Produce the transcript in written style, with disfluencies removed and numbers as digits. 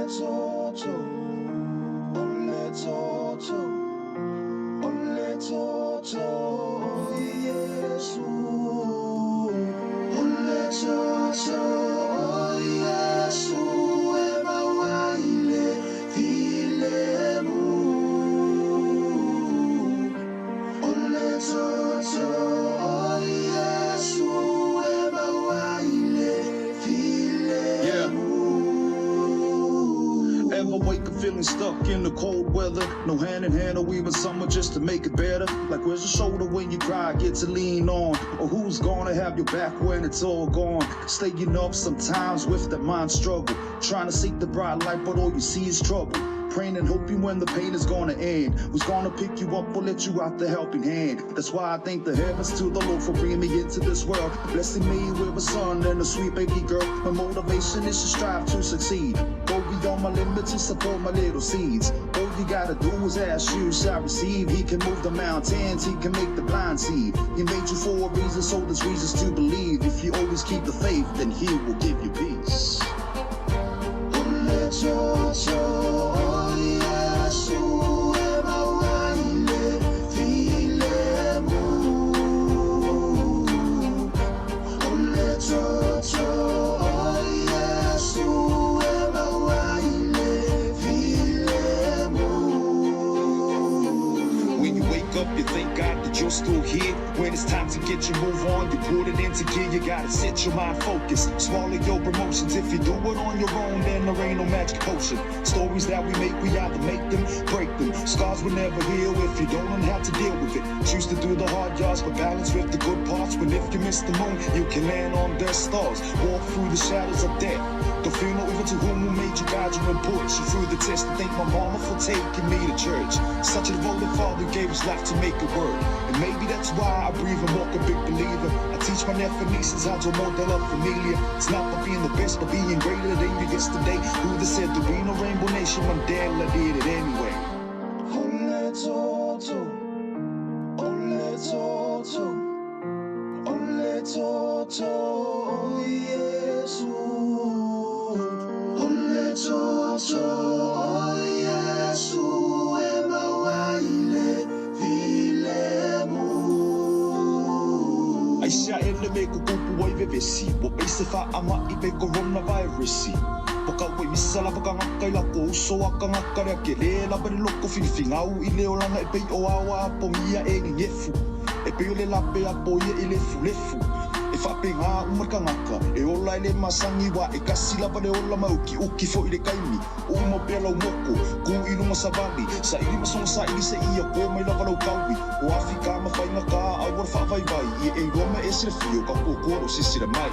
toto, ole toto, ole toto, IESU. Ole toto, IESU, ema waile vilemu. Ole toto, IESU, ema waile vilemu. Ever wake up feeling stuck in the cold weather? No hand in hand or even someone just to make it better? Like where's the shoulder when you cry, get to lean on? Or who's gonna have your back when it's all gone? Staying up sometimes with that mind struggle, trying to seek the bright light but all you see is trouble. Praying and hoping when the pain is gonna end, who's gonna pick you up or let you out the helping hand? That's why I thank the heavens to the Lord for bringing me into this world, blessing me with a son and a sweet baby girl. My motivation is to strive to succeed, go beyond my limits to support my little seeds. All you gotta do is ask, you shall receive. He can move the mountains, he can make the blind see. He made you for a reason, so there's reasons to believe. If you always keep the faith, then he will give you peace. Ole toto, IESU, ema waile vilemu. Ole toto, IESU, ema waile vilemu. When you wake up, you thank God that you're still here. When it's time to get your move on, you put it into gear. You gotta set your mind focused, swallow your emotions. If you do it on your own, then there ain't no magic potion. Stories that we make, we either make them, break them. Scars will never heal if you don't learn how to deal with it. Choose to do the hard yards, but balance with the good parts. When if you miss the moon, you can land on their stars. Walk through the shadows of death. Don't feel no evil to whom who made you, God, you and put you through the test. And thank my mama for taking me to church. Such a devoted father gave his life to make it work. And maybe that's why I breathe and walk a big believer. I teach my nephew nieces how to model a familia. It's not about being the best, but being greater than you yesterday. Who'd have said there'd be no rainbow nation? Mandela did it anyway. Ole toto, ole toto, ole toto, IESU. Ole toto, IESU, ema waile vilemu. Aisha ele me kukupu wai vevesi, wa peise fa ama I pe coronavirus. Poka wai misala poka ngakai la ko so aka ngakare ke le la bari loko filifingau I leo langa I pe o awa po mia e ngefu. E pe ole la pe apo ia I lefu lefu. E whapinga umarika ngaka, e ola ele masangi wa e kasi la bari ola mauki uki fo I le kaimi. Umo pela umoko, ku ilunga sa bali, sa ili masonga sa ili sa iya ko mai lava lau kawi. O Afrika mawhainga ka awar whawai vai, I e roma e sira fio ka kukoro sisira mai.